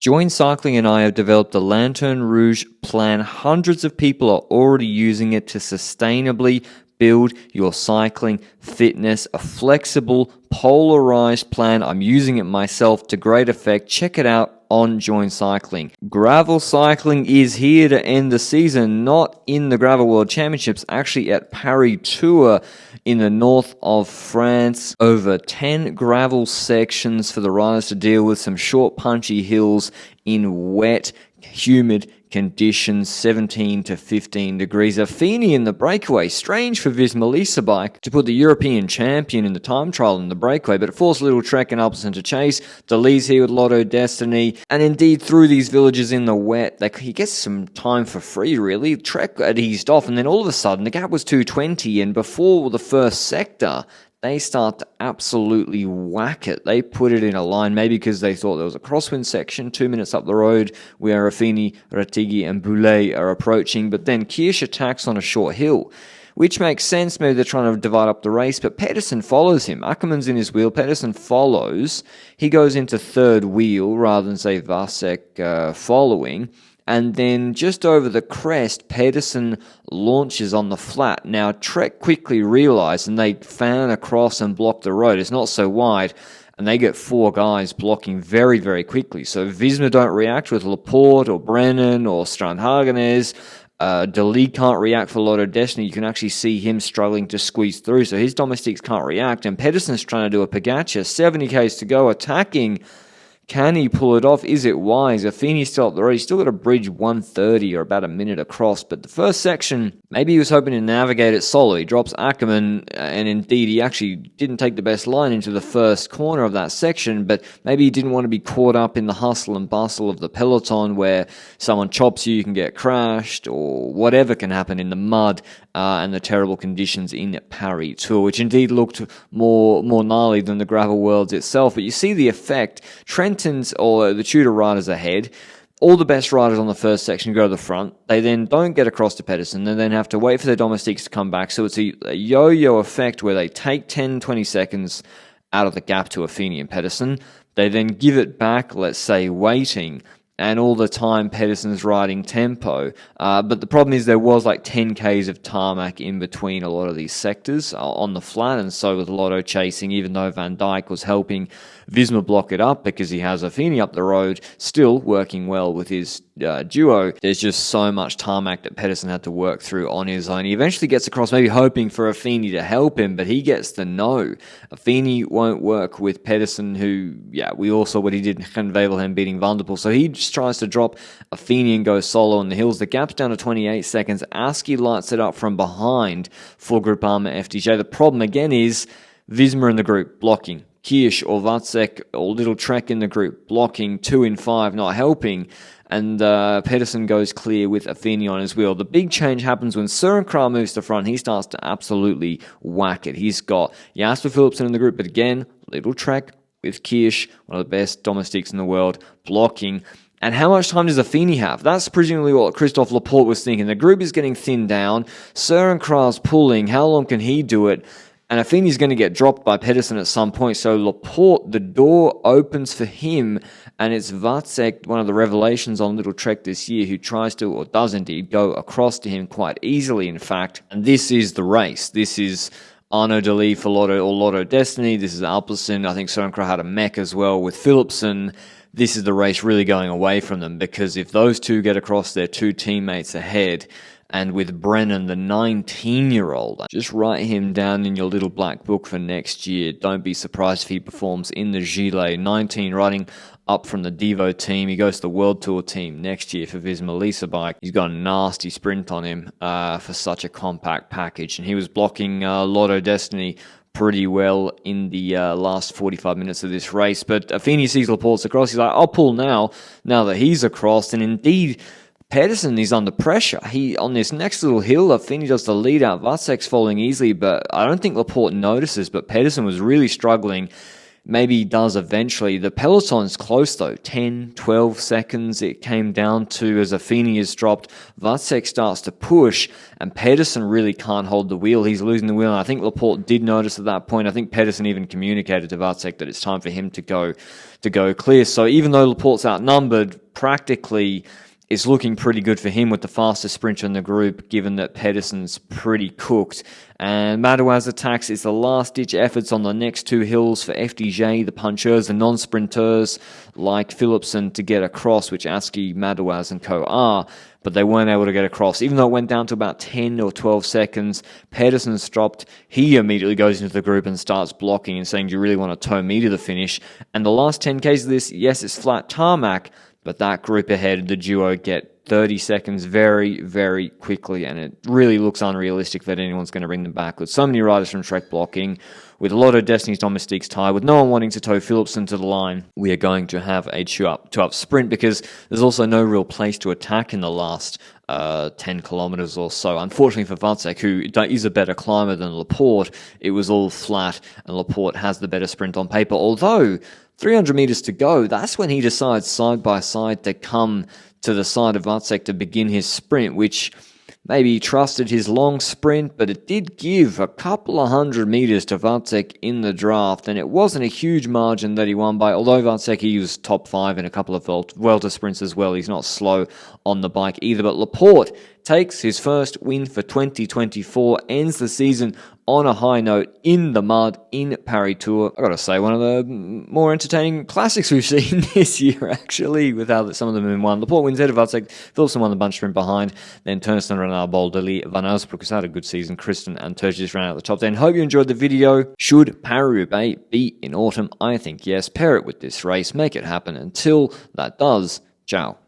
Join Cycling and I have developed the Lanterne Rouge plan. Hundreds of people are already using it to sustainably build your cycling fitness. A flexible, polarized plan. I'm using it myself to great effect. Check it out on Join Cycling. Gravel cycling is here to end the season, not in the Gravel World Championships, actually at Paris Tour in the north of France. Over 10 gravel sections for the riders to deal with, some short punchy hills in wet, humid conditions, 17 to 15 degrees. Affini in the breakaway. Strange for Visma Lease Bike to put the European champion in the time trial in the breakaway, but it forced Little Trek and Alpecin to chase. Delee's here with Lotto Destiny, and indeed through these villages in the wet, he gets some time for free really. Trek had eased off, and then all of a sudden the gap was 220, and before the first sector, they start to absolutely whack it. They put it in a line, maybe because they thought there was a crosswind section 2 minutes up the road where Affini, Ratigi and Boulet are approaching, but then Kirsch attacks on a short hill, which makes sense. Maybe they're trying to divide up the race, but Pedersen follows him. Ackermann's in his wheel. Pedersen follows. He goes into third wheel rather than, say, Vasek following. And then just over the crest, Pedersen launches on the flat. Now, Trek quickly realised, and they fan across and block the road. It's not so wide, and they get four guys blocking very, very quickly. So Visma don't react with Laporte or Brennan or Strandhagenes. Delee can't react for Lotto Destiny. You can actually see him struggling to squeeze through. So his domestics can't react, and Pedersen's trying to do a Pogacar. 70 k's to go, attacking. Can he pull it off? Is it wise? Affini's still up the road. He's still got a bridge 130 or about a minute across. But the first section, maybe he was hoping to navigate it solo. He drops Ackermann, and indeed he actually didn't take the best line into the first corner of that section, but maybe he didn't want to be caught up in the hustle and bustle of the peloton where someone chops you, you can get crashed, or whatever can happen in the mud and the terrible conditions in Paris Tour, which indeed looked more gnarly than the Gravel Worlds itself. But you see the effect. Trenton's or the Tudor riders ahead. All the best riders on the first section go to the front. They then don't get across to Pedersen. They then have to wait for their domestics to come back. So it's a yo-yo effect where they take 10, 20 seconds out of the gap to Affini and Pedersen. They then give it back, let's say, waiting. And all the time, Pedersen's riding tempo. But the problem is there was like 10 k's of tarmac in between a lot of these sectors on the flat. And so with Lotto chasing, even though Van Dijk was helping Visma block it up because he has Affini up the road, still working well with his duo, there's just so much tarmac that Pedersen had to work through on his own. He eventually gets across, maybe hoping for Affini to help him, but he gets the no. Affini won't work with Pedersen, who, we all saw what he did in Wevelgem beating Van der Poel. So he just tries to drop Affini and go solo on the hills. The gap's down to 28 seconds. Askey lights it up from behind for Groupama FDJ. The problem again is Visma in the group blocking. Kirsch or Vatsek or Little Trek in the group blocking, 2 in 5 not helping, and Pedersen goes clear with Affini on his wheel. The big change happens when Søren Kragh moves to front. He starts to absolutely whack it. He's got Jasper Philipsen in the group, but again, Little Trek with Kirsch, one of the best domestics in the world, blocking. And how much time does Affini have? That's presumably what Christophe Laporte was thinking. The group is getting thinned down. Søren Kragh's pulling. How long can he do it? And Affini's going to get dropped by Pedersen at some point. So Laporte, the door opens for him. And it's Vatsek, one of the revelations on Little Trek this year, who tries to, or does indeed, go across to him quite easily, in fact. And this is the race. This is Arnaud Delis for Lotto or Lotto Destiny. This is Alpecin. I think Søren Kragh had a mech as well with Philipsen. This is the race really going away from them, because if those two get across their two teammates ahead, and with Brennan, the 19-year-old, just write him down in your little black book for next year. Don't be surprised if he performs in the Gilet. 19, riding up from the Devo team. He goes to the World Tour team next year for Visma Lease Bike. He's got a nasty sprint on him for such a compact package. And he was blocking Lotto Destiny pretty well in the last 45 minutes of this race. But Affini sees Laporte's across. He's like, I'll pull now that he's across. And indeed, Pedersen is under pressure. He on this next little hill, Affini does the lead out. Vatsek's falling easily, but I don't think Laporte notices. But Pedersen was really struggling. maybe he does eventually. The peloton's close though, 10, 12 seconds it came down to as Affini is dropped. Vácek starts to push, and Pedersen really can't hold the wheel. He's losing the wheel, and I think Laporte did notice at that point. I think Pedersen even communicated to Vácek that it's time for him to go clear. So even though Laporte's outnumbered, practically it's looking pretty good for him with the fastest sprinter in the group, given that Pedersen's pretty cooked. And Madouas attacks. It's the last-ditch efforts on the next two hills for FDJ, the punchers, the non-sprinters like Philipsen to get across, which Aski, Madouas and co are, but they weren't able to get across. Even though it went down to about 10 or 12 seconds, Pedersen's dropped. He immediately goes into the group and starts blocking and saying, do you really want to tow me to the finish? And the last 10Ks of this, yes, it's flat tarmac, but that group ahead, the duo get 30 seconds very, very quickly, and it really looks unrealistic that anyone's going to bring them back. With so many riders from Trek blocking, with a lot of Destiny's Domestiques tied, with no one wanting to tow Philipsen to the line, we are going to have a two-up sprint because there's also no real place to attack in the last 10 kilometers or so. Unfortunately for Vácek, who is a better climber than Laporte, it was all flat, and Laporte has the better sprint on paper, although 300 meters to go, that's when he decides side by side to come to the side of Vácek to begin his sprint, which maybe he trusted his long sprint, but it did give a couple of 100 meters to Vácek in the draft, and it wasn't a huge margin that he won by, although Vácek, he was top 5 in a couple of Vuelta sprints as well. He's not slow on the bike either, but Laporte takes his first win for 2024, ends the season on a high note in the mud in Paris Tour. I gotta say, one of the more entertaining classics we've seen this year, actually, with how some of them have been won. Laporte wins ahead of Vácek, Philipsen won the bunch sprint behind, then Turnstone, Renard, Boldelli, Van Elsbroek has had a good season, Kristen and Turgis ran out the top 10. Hope you enjoyed the video. Should Paris-Roubaix be in autumn? I think yes. Pair it with this race, make it happen. Until that does, ciao.